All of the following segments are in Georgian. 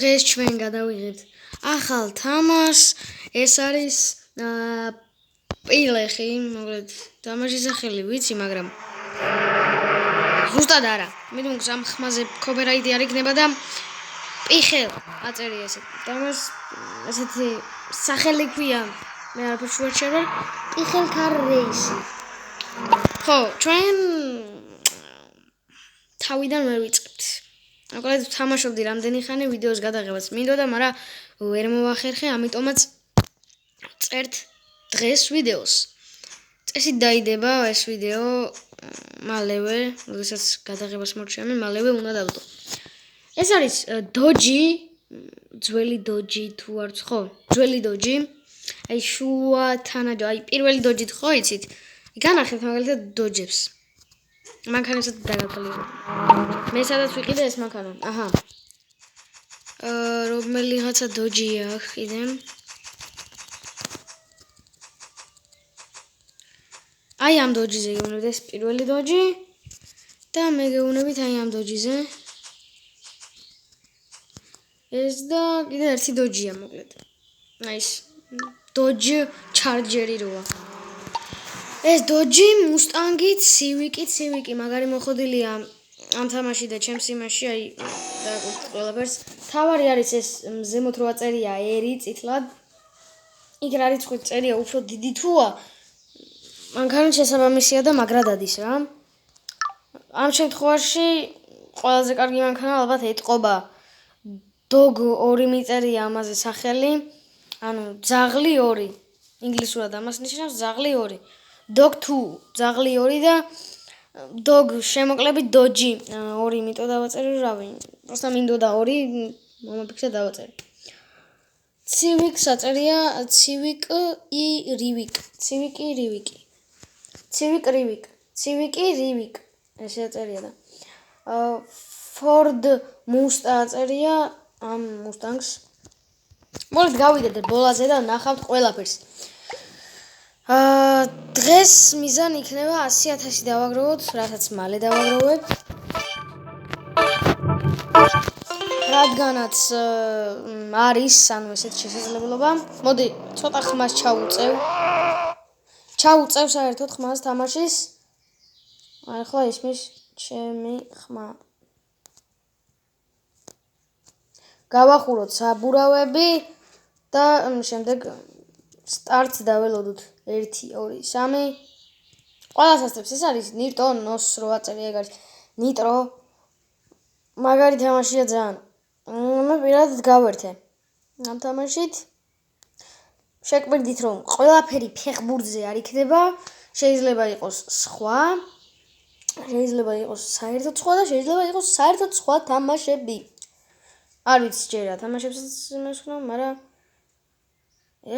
დღეს ჩვენ გადავიღებთ ახალ თამაშს. ეს არის პილეხი, მოკლედ თამაშის სახელი ვიცი, მაგრამ ზუსტად არა. მე თვითონ ამ ხმაზე კოპირაიტი არ იქნება და პიხელ აწერია ესე. თამაშს ესეთი სახელი ქვია. მე არაფერს ვერ შევარ. პიხელ კარ რეისი. ხო, ჩვენ თავიდან ვერ ვიწყებთ. მოკლედ ვთამაშობდი რამდენი ხანი ვიდეოს გადაღებას მინდოდა, მაგრამ ვერ მოვახერხე, ამიტომაც წერთ დღეს ვიდეოს. წესით დაიდება ეს ვიდეო მალევე, როდესაც გადაღებას მორჩემი, მალევე უნდა დავდო. ეს არის დოჯი, ძველი დოჯი თუ არც ხო? ძველი დოჯი. აი შუა თანაჯო, აი პირველი დოჯით ხო იცით? განახეთ მაგალითად დოჯებს. მანქანასაც დაგაყოლებ. მე სადაც ვიყიდე ეს მანქანა. აჰა. რომელიღაცა დოჯია კიდე. აი ამ დოჯიზე გეუბნებით, ეს პირველი დოჯი და მე გეუბნებით აი ამ დოჯიზე. ეს და კიდე ერთი დოჯია მოკლედ. აი ეს დოჯი ჩარჯერი როა. ეს დოჯი მუსტანგი ცივიკი მაგარი მოხდილია ამ თამაში და ჩემს იმაში აი დააკუთ ყველაფერს. თავარი არის ეს ზემოთ რო აწერია ერი წითლად. იქ რა რიცხვით წერია უფრო დიდი თუა მანქანა შესაბამისია და მაგრა დადის რა. ამ შემთხვევაში ყველაზე კარგი მანქანა ალბათ ეთყობა dog 2 მიწერია ამაზე სახელი. ანუ ძაღლი 2. ინგლისურად ამას ნიშნავს ძაღლი 2. dog 2 ძაღლი 2 და dog შემოკლებით doji 2 იმიტომ დავაწერე რავი. просто მინდოდა 2 მომაფიქრე დავაწერე. ცივიკს აწერია ცივიკი რივიკ. ესე აწერია და Ford Mustang აწერია ამ Mustangs. მოლეთ გავიდეთ ბოლაზე და ნახავთ ყველაფერს. დღეს მიზანი იქნება 100,000 დავაგროვოთ, რასაც მალე დავაგროვებ. რადგანაც არის ანუ ესეთ შესაძლებლობა. მოდი ცოტა ხმას ჩავუწევ საერთოდ ხმას თამაშის. ახლა ისმის ჩემი ხმა. გავახუროთ საბურავები და შემდეგ სტარტს დაველოდოთ 1 2 3. ყველას ასწრებს ეს არის ნიტრო ნოს რო აწერია ეგ არის ნიტრო. მაგარი თამაშია ძალიან. მე პირადად გავერთე ამ თამაშით. შეგვიძლია რომ ყველაფერი ფეხბურთზე არ იქნება, შეიძლება იყოს სხვა, შეიძლება იყოს საერთოდ სხვა და შეიძლება იყოს საერთოდ სხვა თამაშები. არ ვიცი ჯერ რა თამაშებსაც მესხნო, მაგრამ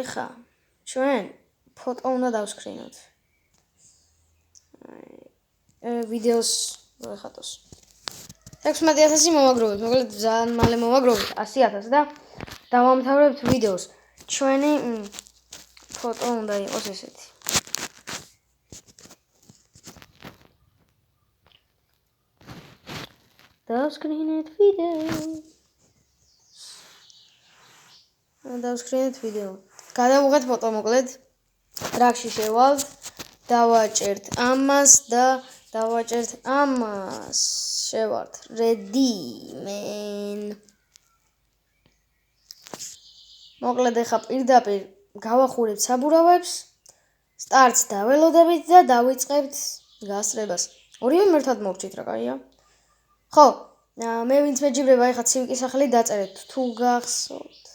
ეხა ჩვენ ფოტო უნდა დავსკრინოთ. ვიდეოს ვეხატოს. 16,000 მოვაგროვებთ, მოკლედ ძალიან მალე მოვაგროვებთ 100,000 და დავამთავრებთ ვიდეოს. ჩვენი ფოტო უნდა იყოს ესეთი. დავსკრინეთ ვიდეო. გადავუღეთ ფოტო მოკლედ. ტრაქში შევალთ, დავაჭერთ ამას და დავაჭერთ ამას. შევართ ready man. მოკლედ ახლა პირდაპირ გავახურებთ საბურავებს. სტარტს დაველოდებით და დავიწყებთ გასწრებას. ორივე მერთად მოვჭით რა კაია. ხო, მე ვინც მეჯიბრება ახლა ცივიკის სახელი დაწერეთ თუ გახსოვთ.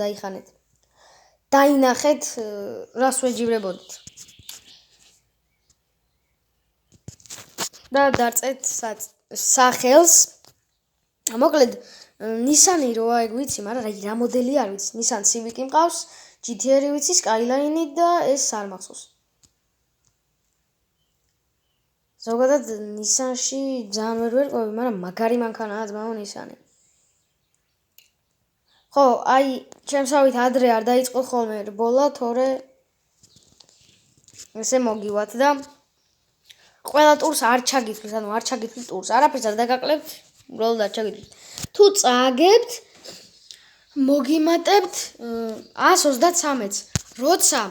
დაიხანეთ. დაინახეთ რას ვეჯიბრებოდით. და დარწეთ სახელს. მოკლედ Nissan-ი როა ეგ ვიცი, მაგრამ რა მოდელი არ ვიცი. Nissan Civic-ი მყავს, GT-R-ი ვიცი, Skyline-ი და ეს არ მახსოვს. ზოგადად Nissan-ში ძალიან ვერ ვერკვევი, მაგრამ მაგარი მანქანაა ძმაო Nissan-ი. ხო, აი, ჩემსავით ადრე არ დაიწყო ხოლმე რბოლა, თორე ესე მოგივათ და ყველა ტურს არ ჩაგითვლით, ანუ არ ჩაგითვლით ტურს. არაფერს არ დაგაკლებთ. უბრალოდ არ ჩაგიდგეთ. თუ წააგებთ, მოგიმატებთ 133-ს. როცა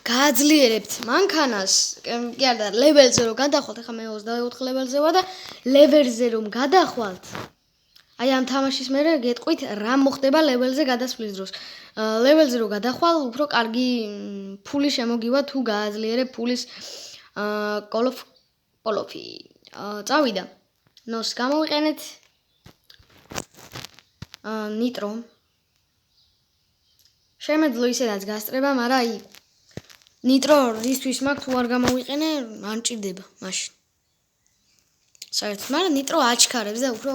გააძლიერებთ მანქანას, კი არა, ლეველზე რომ გადახვალთ, ახლა მე 24 ლეველზე ვარ და ლეველზე რომ გადახვალთ, აი ამ თამაშის მერე გეტყვით რა მოხდება ლეველზე გადასვლის დროს. ლეველზე რომ გადახვალ, უფრო კარგი ფული შემოგივა თუ გააძლიერებ ფულის კოლოფი. წავიდა. ნოს გამოვიყენეთ ნიტრო. შემეძლო ისედაც გასწრება, მაგრამ აი ნიტრო რისთვის მაქვს თუ არ გამოვიყენე, არ მჭირდება მაშინ. საერთოდ, მაგრამ ნიტრო აჩქარებს და უფრო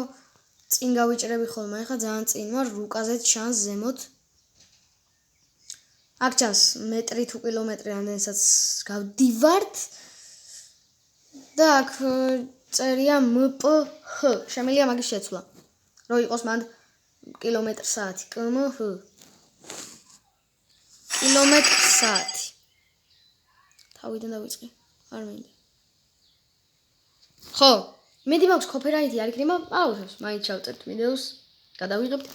წინ გავიჭრები ხოლმე, ახლა ძალიან წინ ვარ, რუკაზეც ჩანს ზემოთ. აქ ჩანს მეტრი თუ კილომეტრი რამდენსაც გავდივართ და აქ წერია MPH, შემიძლია მაგის შეცვლა. რომ იყოს მანდ კილომეტр/საათი, KMH. კილომეტр/საათი. თავიდან დავიწყე, არ მინდა. ხო, მედი მაქვს კოპირაითი არ იქნება, აუცილებლად მაინც ჩავწერთ ვიდეოს, გადავიღებთ.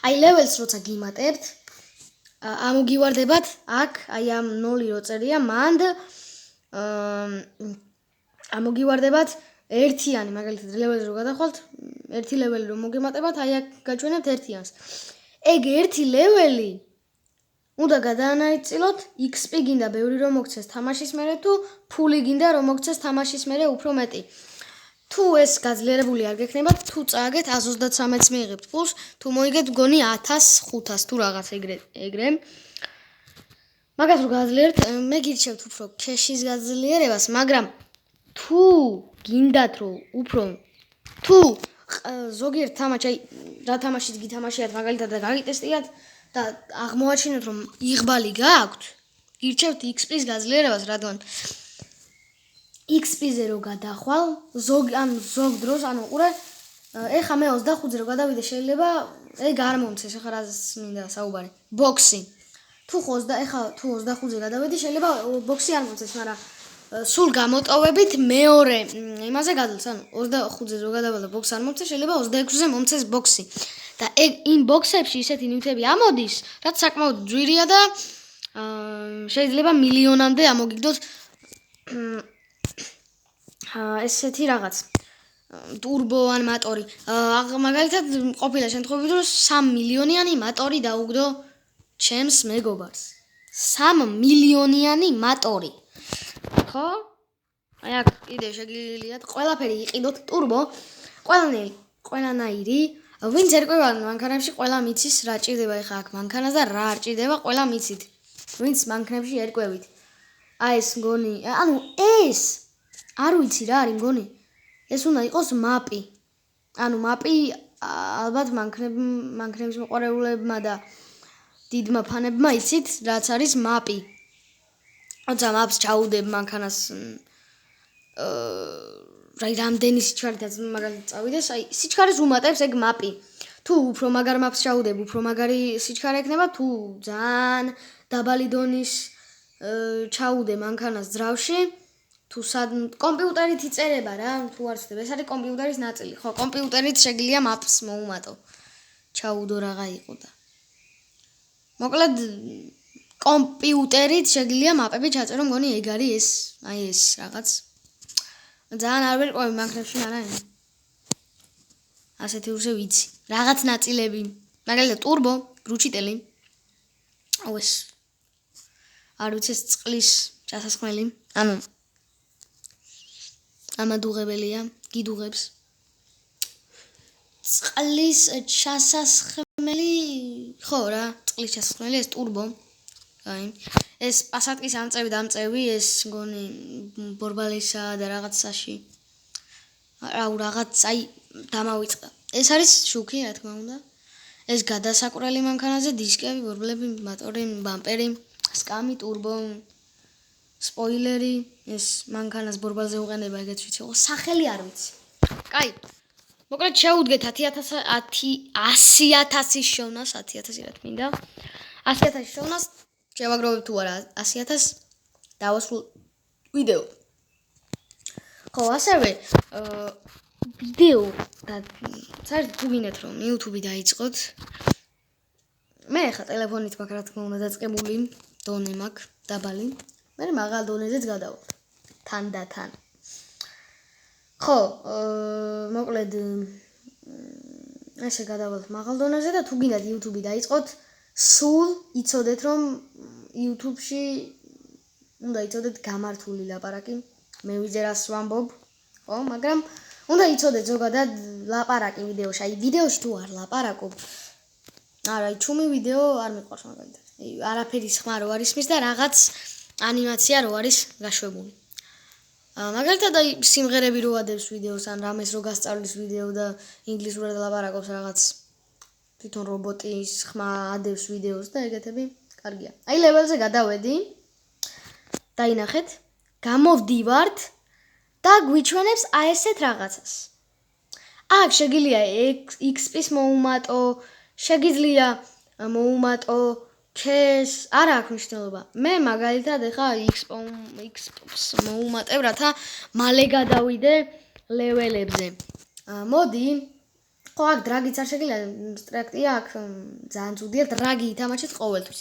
აი ლეველს როცა გიმატებთ, ამოგივარდებათ აქ, აი ამ 0 რო წერია, მანდ ამოგივარდებათ ერთიანი, მაგალითად ლეველზე რო გადახვალთ, ერთი ლეველი რომ მოგემატებათ, აი აქ გაჩვენებთ ერთიანს. ეგ ერთი ლეველი უნდა გადაანაწილოთ, XP გინდა ბევრი რომ მოგცეს თამაშის მერე თუ ფული გინდა რომ მოგცეს თამაშის მერე უფრო მეტი. თუ ეს გაძლიერებული არ გექნებათ, თუ წააგეთ 133-ს მიიღებთ ფულს, თუ მოიგეთ მგონი 1500 თუ რაღაც ეგრე. მაგას რო გაძლიერებთ, მე გირჩევთ უფრო ქეშის გაძლიერებას, მაგრამ თუ გინდათ რომ უფრო თუ ზოგიერთ თამაშს აი რა თამაშიც გითამაშიათ მაგალითად და გაგიტესტიათ და აღმოაჩინოთ რომ იღბალი გააქვთ, გირჩევთ XP-ს გაძლიერებას, რადგან XP-ზე რო გადახვალ, ზოგ დროს, ყურე, ეხა მე 25-ზე რო გადავიდე, შეიძლება ეგ არ მომცეს, ეხა რაზეც მინდა საუბარი. ბოქსი. თუ 25-ზე გადავედი, შეიძლება ბოქსი არ მომცეს, მაგრამ სულ გამოტოვებით მეორე იმაზე გადალს, 25-ზე რო გადავალ და ბოქს არ მომცეს, შეიძლება 26-ზე მომცეს ბოქსი. და იმ ბოქსებში ისეთი ნივთები ამოდის, რაც საკმაოდ ძვირია და შეიძლება მილიონამდე ამოგიგდოთ ესეთი რაღაც ტურბო ან მატორი. მაგალითად ყოფილა შემთხვევები, რომ 3 მილიონიანი მატორი დაუგდო ჩემს მეგობარს. 3 მილიონიანი მატორი. ხო? აი აქ კიდე შეგიძლიათ ყველაფერი იყიდოთ ტურბო, ყველანაირი. ვინც ერკვევა მანქანებში, ყველა მიცის რა ჭირდება ეხა აქ მანქანას და რა არ ჭირდება, ყველა მიცით. ვინც მანქანებში ერკვევით. აი ეს მგონი, ანუ ეს არ ვიცი რა არის მგონი. ეს უნდა იყოს მაპი. ანუ მაპი ალბათ მანქანების მოყვარეულებმა და დიდმა ფანებმა იცით, რაც არის მაპი. როცა მაპს ჩაუდებ მანქანას რაი რამდენი სიჩქარითაც მაგალითად წავიდეს, აი სიჩქარეს უმატებს ეგ მაპი. თუ უფრო მაგარ მაპს ჩაუდებ, უფრო მაგარი სიჩქარე ექნება, თუ ძალიან დაბალი დონის ჩაუდე მანქანას ძრავში, თუ კომპიუტერით იწერება რა, თუ არ ვცდებ, ეს არის კომპიუტერის ნაწილი. ხო, კომპიუტერით შეგვიძლია მაპს მოუმატო. ჩაუდო რაღა იყო და. მოკლედ კომპიუტერით შეგვიძლია მაპები ჩაწერო, მგონი ეგ არის ეს, აი ეს რაღაც. ძალიან არ ვერკვევი მანქანებში, მაგრამ ასეთი ურზე ვიცი. რაღაც ნაწილები, მაგალითად ტურბო, გრუჩიტელი. აუ ეს არ ვიცი ეს წყლის ჩასასხმელი. ანუ ამადუღებელია, გიდუღებს. წყლის ჩასასხმელი, ხო რა, წყლის ჩასასხმელი ეს ტურბო. აი, ეს პასატის ამწევი, ეს მგონი ბორბალისა და რაღაცაში. აუ რაღაც აი დამავიწყდა. ეს არის შუქი, რა თქმა უნდა. ეს გადასაკვრელი მანქანაზე დისკები, ბორბლები, მატორი, ბამპერი, სკამი, ტურბო, სპოილერი, ეს მანქანას ბორბალზე უყენება, ეგეც ვიცი, ხო, სახელი არ ვიცი. კაი. მოკლედ შეუდგეთ 100,000-ის შევნას, 100,000 რა თქმა უნდა. 100,000 შევნას შევაგროვებ თუ არა 100,000 დავასრულოთ ვიდეო. ხო, ასევე ვიდეო და საერთოდ თუ გინდათ რომ YouTube დაიწყოთ მე ხა ტელეფონით მაქვს რა თქმა უნდა დაწყებული დონე მაქვს დაბალი მე მაღალ დონეზეც გადავალ თან ხო მოკლედ ესე გადავალ მაღალ დონეზე და თუ გინდათ YouTube დაიწყოთ სულ იცოდეთ რომ YouTube-ში უნდა იცოდეთ გამართული ლაპარაკი მე ვიძე რას ვამბობ ხო მაგრამ უნდა იცოდეთ ზოგადად ლაპარაკი ვიდეოში აი ვიდეოში თუ არ ლაპარაკობ არა ჩუმი ვიდეო არ მიყვარს მაგალითად არაფერი ხმა რო არის მის და რაღაც ანიმაცია რო არის გაშვებული მაგალითად აი სიმღერები რო ადებს ვიდეოს ან რამეს რო გასწავლის ვიდეო და ინგლისურად ლაპარაკობს რაღაც თვითონ რობოტის ხმა ადებს ვიდეოს და ეგეთები კარგია აი ლეველზე გადავედი დაინახეთ გამოვდივართ და გვიჩვენებს აი ესეთ რაღაცას აქ შეგიძლია XP-ს მოუმატო შეგიძლია მოუმატო ჩეს არ აქვს მნიშვნელობა მე მაგალითად ეხა XP-ს მოუმატებ რათა მალე გადავიდე ლეველებზე მოდი ხო აქ დრაგიც არ შეგიძლია ტრაქტია აქ ძალიან ძუდია დრაგი ითამაშეთ ყოველთვის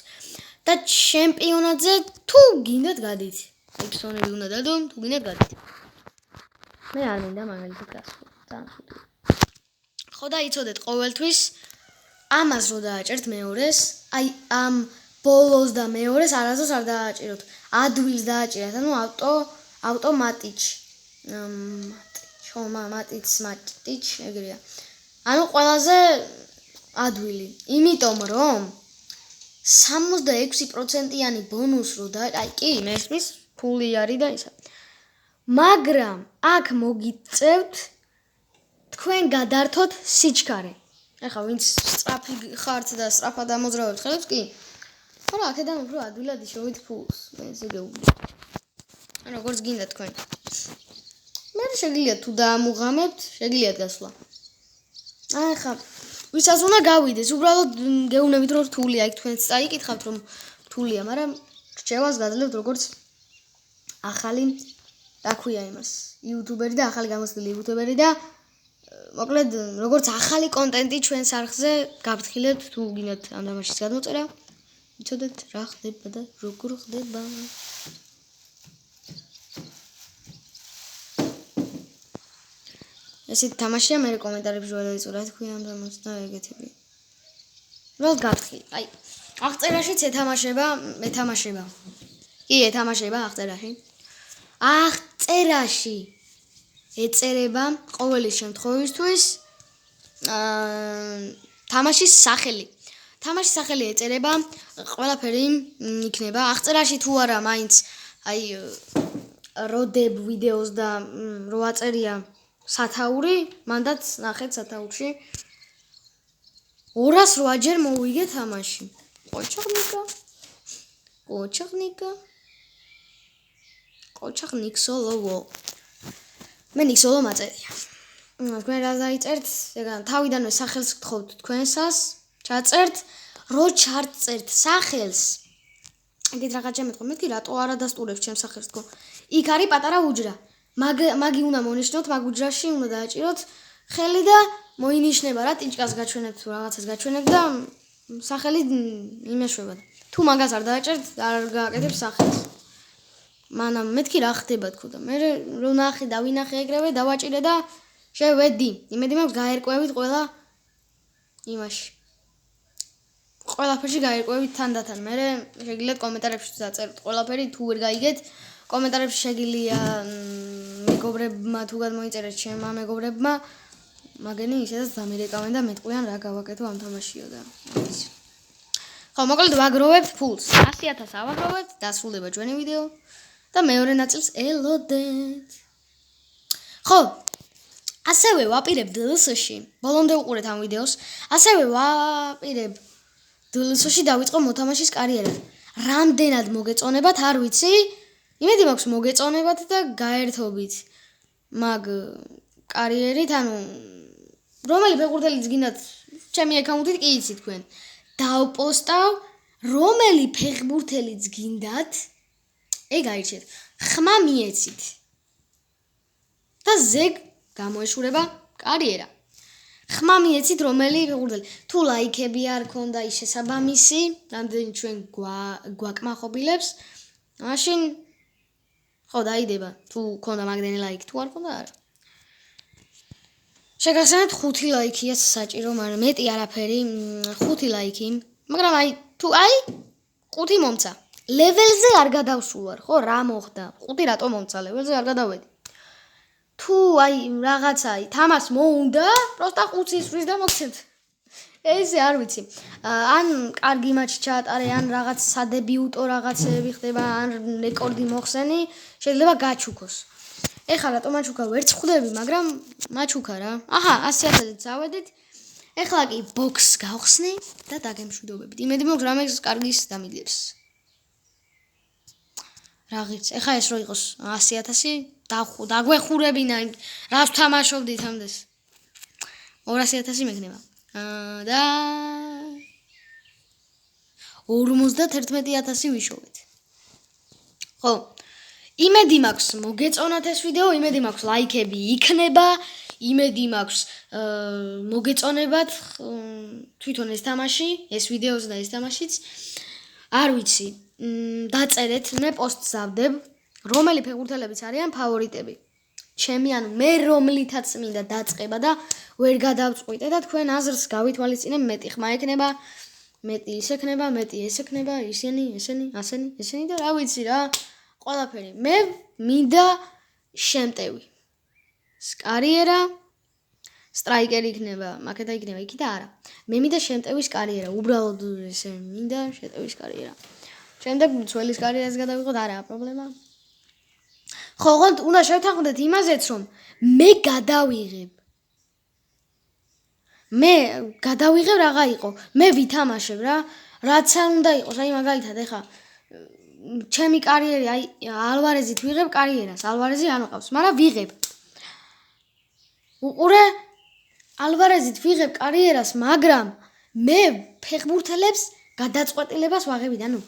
და ჩემპიონატზე თუ გინდათ გადით ექსონები უნდა დადო თუ გინდათ გადით მე არ მინდა მაგალითად გასვლა ძალიან ძუდია ხო და იცოდეთ ყოველთვის ამას რო დააჭერთ მეორეს აი ამ ბოლოს და მეორეს არასდროს არ დააჭიროთ ადვილს დააჭირეთ ანუ ავტომატიჩ მატიჩ ეგრეა ანუ ყველაზე ადვილი იმიტომ რომ 66%-იანი ბონუს რო და აი კი მესმის ფული არის და ისა მაგრამ აქ მოგიწევთ თქვენ გადართოთ სიჩქარე ეხა ვინც სწრაფი ხართ და სწრაფად ამოძრავებთ ხელებს კი არა აქედან უფრო ადვილად იშოვით ფულს მე ესე გეუბნები ანუ როგორც გინდა თქვენ მე შეგიძლიათ თუ დაამუღამებთ შეგიძლიათ გასვლა ახლა ვისაც უნდა გავიდეს უბრალოდ გეუბნებით რომ რთულია იქ თქვენც წაიკითხავთ რომ რთულია მაგრამ რჩევას გაძლევთ როგორც ახალი რა ქვია იმას იუთუბერი და ახალი გამოცდილი იუთუბერი და მოკლედ როგორც ახალი კონტენტი ჩვენს არხზე გაფრთხილებთ თუ გინდათ ამ თამაშის გადმოწერა იცოდეთ რა ხდება და როგორ ხდება ესეთი თამაშია მე კომენტარებში რა დაიწყო რა თქვი ამ თამაშს და ეგეთები რა გაფრთხილ აი აღწერაშიც ეთამაშება კი ეთამაშება აღწერაში ეწერება ყოველი შემთხვევისთვის თამაშის სახელი ეწერება ყველაფერი იქნება აღწერაში თუ არა მაინც აი როდებ ვიდეოს და რო აწერია სათაური მანდაც ნახეთ სათაურში 208-ჯერ მოვიგე თამაში კოჩაღნიკსოლოვო მე ნიქსოლო მაწერია თქვენ რა დაიწერთ ეგან თავიდანვე სახელს გთხოვთ თქვენსას ჩაწერთ რო ჩარწერთ სახელს ეგეთ რაღაც შემეთქო მეთქი რატო არა დასტურებს ჩემს სახელს თქო იქ არის პატარა უჯრა მაგი უნდა მონიშნოთ მაგ უჯრაში უნდა დააჭიროთ ხელი და მოინიშნება რა ტიჭკას გაჩვენებთ თუ რაღაცას გაჩვენებთ და სახელი იმეშვება თუ მაგას არ დააჭერთ არ გააკეთებს სახელს მანამ მეთქი რა ხდება თქო და მე რო ნახე და ვინახე ეგრევე დავაჭირე და შევედი იმედი მაქვს გაერკვევით ყველა იმაში ყველაფერში გაერკვევით თანდათან მე შეგიძლიათ კომენტარებში დაწეროთ ყველაფერი თუ ვერ გაიგეთ კომენტარებში შეგიძლია მეგობრებმა თუ გადმოიწერეთ ჩემმა მეგობრებმა მაგენი ისედაც დამირეკავენ და მეტყვიან რა გავაკეთო ამ თამაშიო და ხო მოკლედ ვაგროვებთ ფულს 100,000 ავაგროვებთ დასრულდება ჩვენი ვიდეო და მეორე ნაწილს ელოდეთ ხო ასევე ვაპირებ DLC-ში ბოლომდე უყურეთ ამ ვიდეოს ასევე ვაპირებ DLC-ში დავიწყო მოთამაშის კარიერა რამდენად მოგეწონებათ არ ვიცი იმედი მაქვს მოგეწონებათ და გაერთობით მაგ კარიერით ანუ რომელი ფეხბურთელიც გინდათ ჩემი აკაუნტით კი იცით თქვენ დავპოსტავ რომელი ფეხბურთელიც გინდათ ეგ აირჩიეთ ხმა მიეცით და ზეგ გამოეშურება კარიერა. ხმა მიეცით რომელი ფეხბურთელი. თუ ლაიქები არ ქონდა ის შესაბამისი, რამდენი ჩვენ გვაკმაყოფილებს, მაშინ ხო დაიდება. თუ ქონდა მაგდენი ლაიქი, თუ არ ქონდა არა. შეგახსენებთ 5 ლაიქია საჭირო, მაგრამ მეტი არაფერი, 5 ლაიქი, მაგრამ თუ 5 მომცა. ლეველზე არ გადავსულ, ხო, რა მოხდა? 5 რატომ მომცა ლეველზე არ გადავედი. თუ რაღაცა თამას მოუნდა, პროსტა 5 ისვრის და მოგცემთ. ესე არ ვიცი. ან კარგი მატჩი ჩაატარე, ან რაღაც სადებიუტო რაღაცები ხდება, ან რეკორდი მოხსენი, შეიძლება გაჩუქოს. ეხლა რატომ მაჩუქა ვერც ხვდები, მაგრამ მაჩუქა რა. აჰა, 100,000-ით წავედით. ეხლა კი ბოქს გავხსნე და დაგემშვიდობებით. იმედი მაქვს რამე კარგის დამილიერს. რაღაც. ეხლა ეს რო იყოს 100,000 დაგვეხურებინა, რას ვთამაშობდით ამდეს. 200,000 მეკნება. და 51,000 ვიშოვეთ. ხო. იმედი მაქვს მოგეწონათ ეს ვიდეო, იმედი მაქვს ლაიქები იქნება, იმედი მაქვს მოგეწონებათ თვითონ ეს თამაში, ეს ვიდეოც და ეს თამაშიც. არ ვიცი, დაწერეთ, მე პოსტს ავდებ, რომელი ფეხბურთელებიც არიან ფავორიტები. ჩემი ანუ მე რომლითაც მინდა დაწყება და ვერ გადავწყვიტე და თქვენ აზრს გავითვალისწინებ, მეტი ხმა ექნება, მეტი ის ექნება, მეტი ეს ექნება, ისინი, ესენი, ასენი, ესენი და რა ვიცი რა. ყველაფერი. მე მინდა შემტევი. კარიერა, სტრაიკერი იქნება, მაკეთა იქნება, იქი და არა. მე მინდა შემტევის კარიერა, უბრალოდ ესე მინდა შემტევის კარიერა. შემდეგ ძველის კარიერას გადავიღოთ, არაა პრობლემა. ხო, ოღონდ უნდა შევთანხმდეთ იმაზეც, რომ მე გადავიღებ რაღა იყო. მე ვითამაშებ რა, რაც არ უნდა იყოს, მაგალითად ეხა ჩემი კარიერი, ალვარეზით ვიღებ კარიერას, ალვარეზი არ მყავს, მაგრამ ვიღებ. უყურე, ალვარეზით ვიღებ კარიერას, მაგრამ მე ფეხბურთელებს გადაწყვეტილებას ვაღებდი, ანუ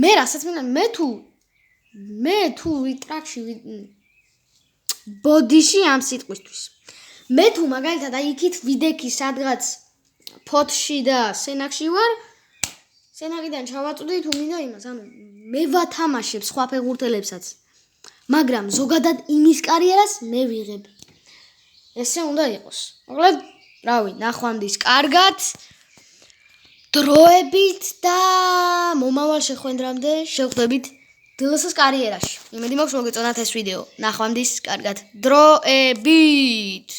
მე რასაც მინდა, მე თუ ტრაქში ბოდიში ამ სიტყვისთვის. მე თუ მაგალითად იქით ვიდექი სადღაც ფოთში და სენაკში ვარ, სენაკიდან ჩავაწვდი თუ მინდა იმას, ანუ მე ვათამაშებ სხვა ფეხბურთელებსაც, მაგრამ ზოგადად იმის კარიერას მე ვიღებ. ესე უნდა იყოს. მოკლედ, რავი, ნახვამდის კარგად, დროებით და მომავალ შეხვედრამდე შევხვდებით დილოსის კარიერაში. იმედი მაქვს მოგეწონათ ეს ვიდეო. ნახვამდის კარგად, დროებით.